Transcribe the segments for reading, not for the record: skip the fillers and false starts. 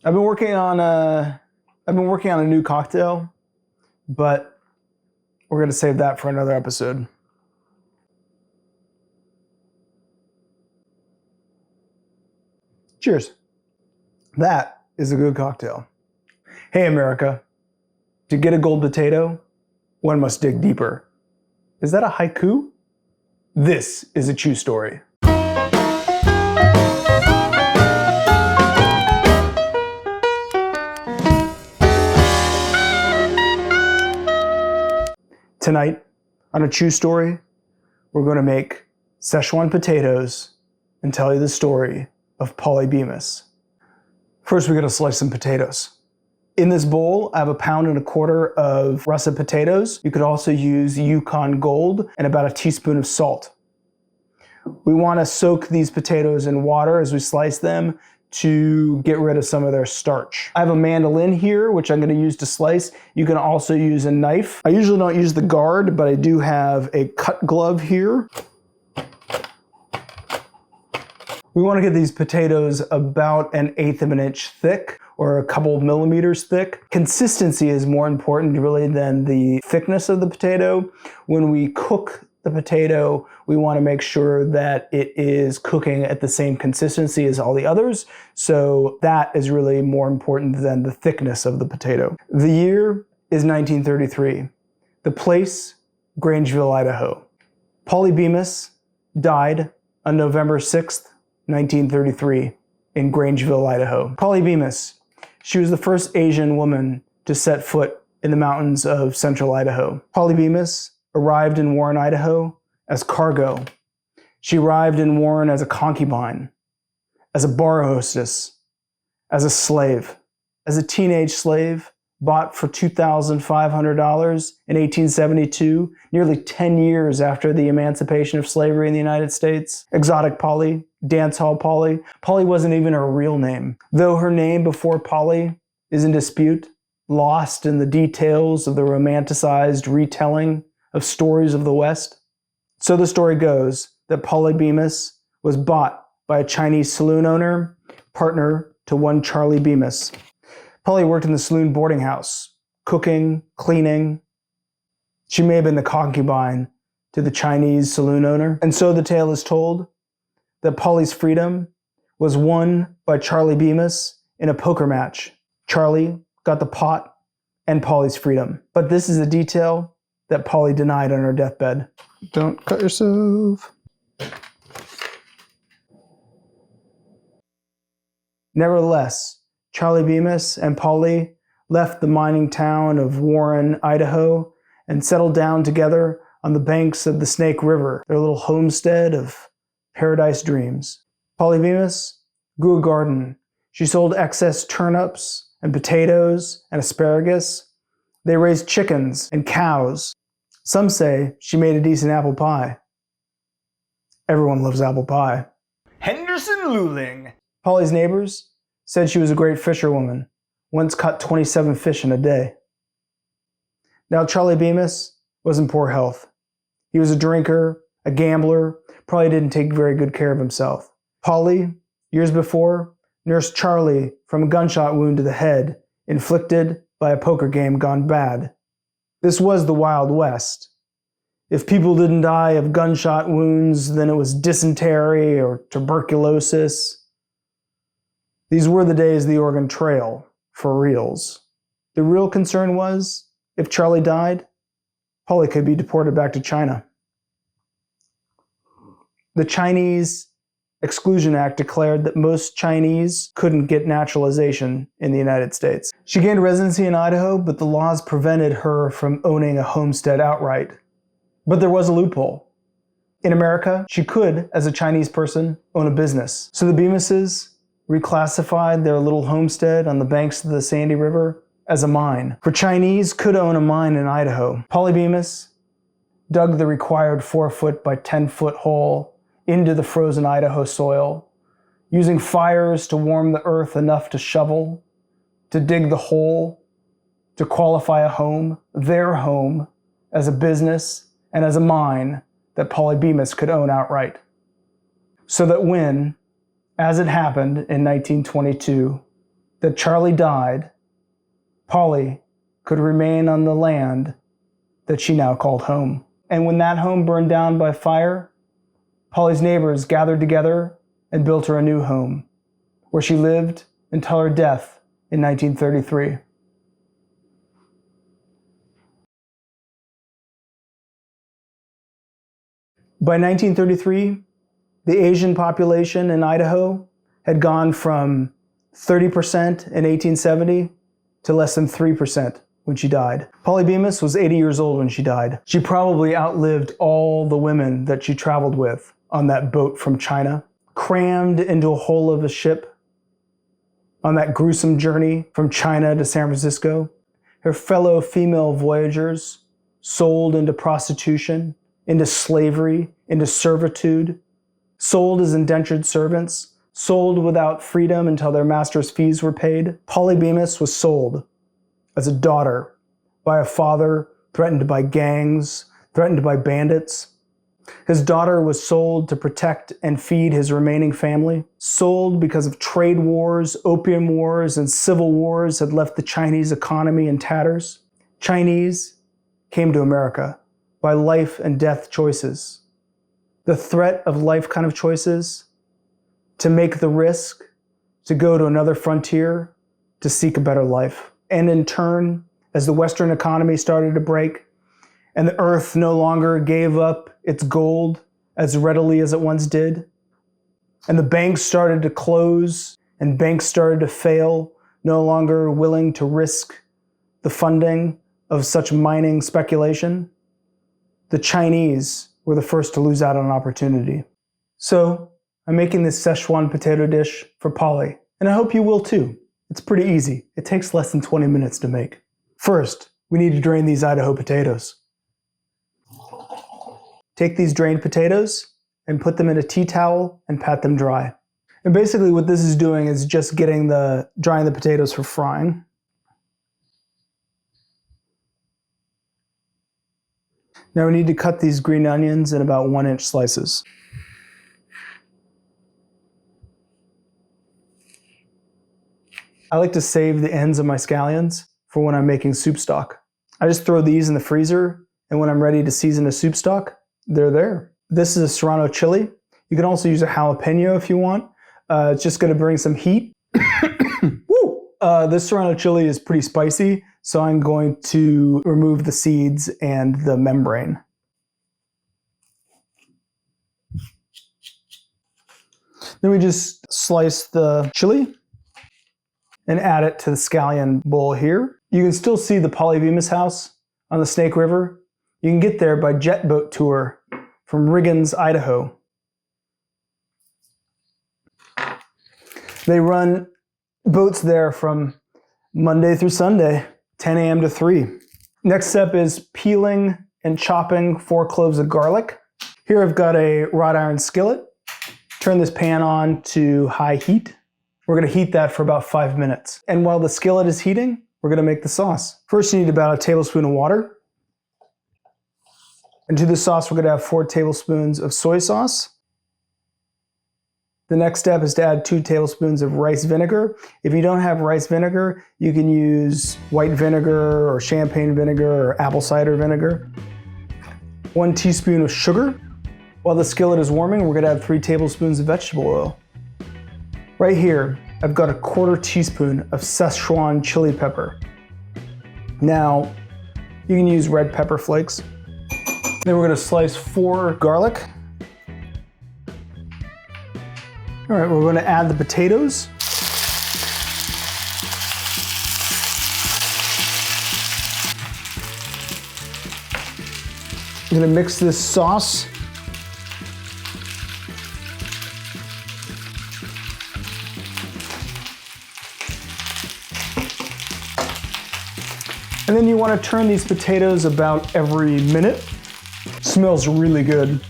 I've been working on a new cocktail, but we're gonna save that for another episode. Cheers. That is a good cocktail. Hey America, to get a gold potato, one must dig deeper. Is that a haiku? This is a true story. Tonight, on a true story, we're going to make Szechuan potatoes and tell you the story of Pollys Bemis. First, we're going to slice some potatoes. In this bowl, I have 1.25 pounds of russet potatoes. You could also use Yukon Gold and about a teaspoon of salt. We want to soak these potatoes in water as we slice them to get rid of some of their starch. I have a mandolin here, which I'm going to use to slice. You can also use a knife. I usually don't use the guard, but I do have a cut glove here. We want to get these potatoes about 1/8 of an inch thick, or a couple of millimeters thick. Consistency is more important really than the thickness of the potato. When we cook the potato, we want to make sure that it is cooking at the same consistency as all the others. So that is really more important than the thickness of the potato. The year is 1933. The place, Grangeville, Idaho. Pollys Bemis died on November 6th, 1933 in Grangeville, Idaho. Pollys Bemis, she was the first Asian woman to set foot in the mountains of central Idaho. Pollys Bemis arrived in Warren, Idaho as cargo. She arrived in Warren as a concubine, as a bar hostess, as a slave, as a teenage slave, bought for $2,500 in 1872, nearly 10 years after the emancipation of slavery in the United States. Exotic Polly, dance hall Polly. Polly wasn't even her real name. Though her name before Polly is in dispute, lost in the details of the romanticized retelling of stories of the West. So the story goes that Pollys Bemis was bought by a Chinese saloon owner, partner to one Charlie Bemis. Polly worked in the saloon boarding house, cooking, cleaning. She may have been the concubine to the Chinese saloon owner. And so the tale is told that Polly's freedom was won by Charlie Bemis in a poker match. Charlie got the pot and Polly's freedom. But this is a detail that Polly denied on her deathbed. Don't cut yourself. Nevertheless, Charlie Bemis and Polly left the mining town of Warren, Idaho, and settled down together on the banks of the Snake River, their little homestead of paradise dreams. Pollys Bemis grew a garden. She sold excess turnips and potatoes and asparagus. They raised chickens and cows. Some say she made a decent apple pie. Everyone loves apple pie. Henderson Luling. Polly's neighbors said she was a great fisherwoman, once caught 27 fish in a day. Now Charlie Bemis was in poor health. He was a drinker, a gambler, probably didn't take very good care of himself. Polly, years before, nursed Charlie from a gunshot wound to the head, inflicted by a poker game gone bad. This was the Wild West. If people didn't die of gunshot wounds, then it was dysentery or tuberculosis. These were the days of the Oregon Trail, for reals. The real concern was, if Charlie died, Polly could be deported back to China. The Chinese Exclusion Act declared that most Chinese couldn't get naturalization in the United States. She gained residency in Idaho, but the laws prevented her from owning a homestead outright. But there was a loophole. In America, she could, as a Chinese person, own a business. So the Bemises reclassified their little homestead on the banks of the Sandy River as a mine. For Chinese could own a mine in Idaho. Pollys Bemis dug the required 4-foot by 10-foot hole into the frozen Idaho soil, using fires to warm the earth enough to shovel, to dig the hole, to qualify a home, their home, as a business and as a mine that Pollys Bemis could own outright. So that when, as it happened in 1922, that Charlie died, Polly could remain on the land that she now called home. And when that home burned down by fire, Polly's neighbors gathered together and built her a new home, where she lived until her death in 1933. By 1933, the Asian population in Idaho had gone from 30% in 1870 to less than 3% when she died. Polly Bemis was 80 years old when she died. She probably outlived all the women that she traveled with on that boat from China, crammed into a hull of a ship on that gruesome journey from China to San Francisco. Her fellow female voyagers sold into prostitution, into slavery, into servitude, sold as indentured servants, sold without freedom until their master's fees were paid. Polly Bemis was sold as a daughter by a father threatened by gangs, threatened by bandits. His daughter was sold to protect and feed his remaining family, sold because of trade wars, opium wars, and civil wars had left the Chinese economy in tatters. Chinese came to America by life and death choices. The threat of life kind of choices, to make the risk, to go to another frontier, to seek a better life. And in turn, as the Western economy started to break, and the earth no longer gave up its gold as readily as it once did, and the banks started to close, and banks started to fail, no longer willing to risk the funding of such mining speculation, the Chinese were the first to lose out on an opportunity. So, I'm making this Szechuan potato dish for Polly, and I hope you will too. It's pretty easy. It takes less than 20 minutes to make. First, we need to drain these Idaho potatoes. Take these drained potatoes and put them in a tea towel and pat them dry. And basically what this is doing is just drying the potatoes for frying. Now we need to cut these green onions in about 1-inch slices. I like to save the ends of my scallions for when I'm making soup stock. I just throw these in the freezer, and when I'm ready to season a soup stock, they're there. This is a Serrano chili. You can also use a jalapeno if you want. It's just going to bring some heat. Woo! This Serrano chili is pretty spicy, so I'm going to remove the seeds and the membrane. Then we just slice the chili and add it to the scallion bowl here. You can still see the Polly Bemis house on the Snake River. You can get there by jet boat tour from Riggins, Idaho. They run boats there from Monday through Sunday, 10 a.m. to 3. Next step is peeling and chopping 4 cloves of garlic. Here I've got a wrought iron skillet. Turn this pan on to high heat. We're going to heat that for about 5 minutes. And while the skillet is heating, we're going to make the sauce. First, you need about a tablespoon of water. And to this sauce, we're going to have 4 tablespoons of soy sauce. The next step is to add 2 tablespoons of rice vinegar. If you don't have rice vinegar, you can use white vinegar or champagne vinegar or apple cider vinegar. 1 teaspoon of sugar. While the skillet is warming, we're going to add 3 tablespoons of vegetable oil. Right here, I've got a 1/4 teaspoon of Szechuan chili pepper. Now, you can use red pepper flakes. Then we're going to slice 4 garlic. All right, we're going to add the potatoes. I'm going to mix this sauce. And then you want to turn these potatoes about every minute. Smells really good.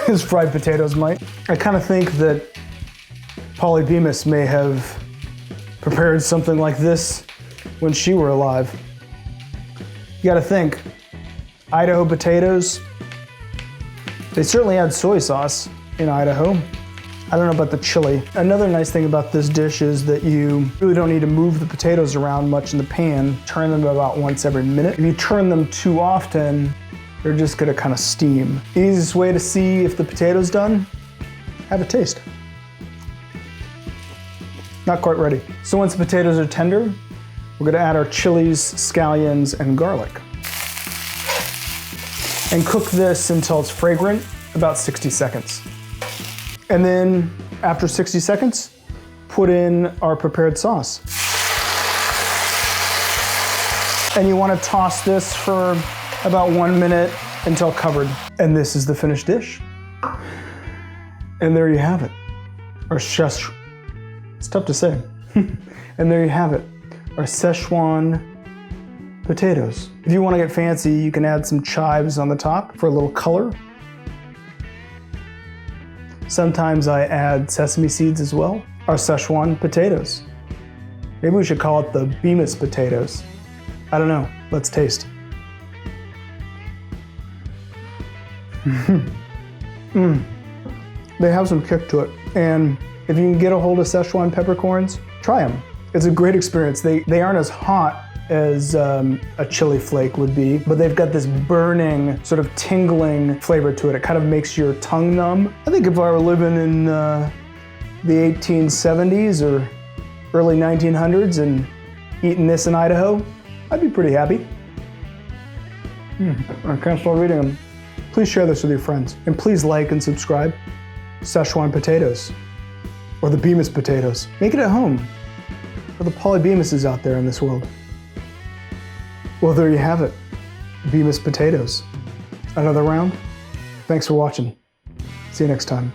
As fried potatoes might. I kind of think that Polly Bemis may have prepared something like this when she were alive. You gotta think, Idaho potatoes, they certainly had soy sauce in Idaho. I don't know about the chili. Another nice thing about this dish is that you really don't need to move the potatoes around much in the pan. Turn them about once every minute. If you turn them too often, they're just gonna kind of steam. Easiest way to see if the potato's done, have a taste. Not quite ready. So once the potatoes are tender, we're gonna add our chilies, scallions, and garlic. And cook this until it's fragrant, about 60 seconds. And then after 60 seconds, put in our prepared sauce. And you want to toss this for about 1 minute until covered. And this is the finished dish. And there you have it. Or it's tough to say. And there you have it. Our Szechuan potatoes. If you want to get fancy, you can add some chives on the top for a little color. Sometimes I add sesame seeds as well. Our Szechuan potatoes. Maybe we should call it the Bemis potatoes. I don't know. Let's taste. They have some kick to it. And if you can get a hold of Szechuan peppercorns, try them. It's a great experience. They aren't as hot as a chili flake would be, but they've got this burning, sort of tingling flavor to it. It kind of makes your tongue numb. I think if I were living in the 1870s or early 1900s and eating this in Idaho, I'd be pretty happy. I can't stop reading them. Please share this with your friends, and please like and subscribe. Szechuan potatoes, or the Bemis potatoes. Make it at home, for the Pollys Bemises out there in this world. Well, there you have it. Bemis potatoes. Another round. Thanks for watching. See you next time.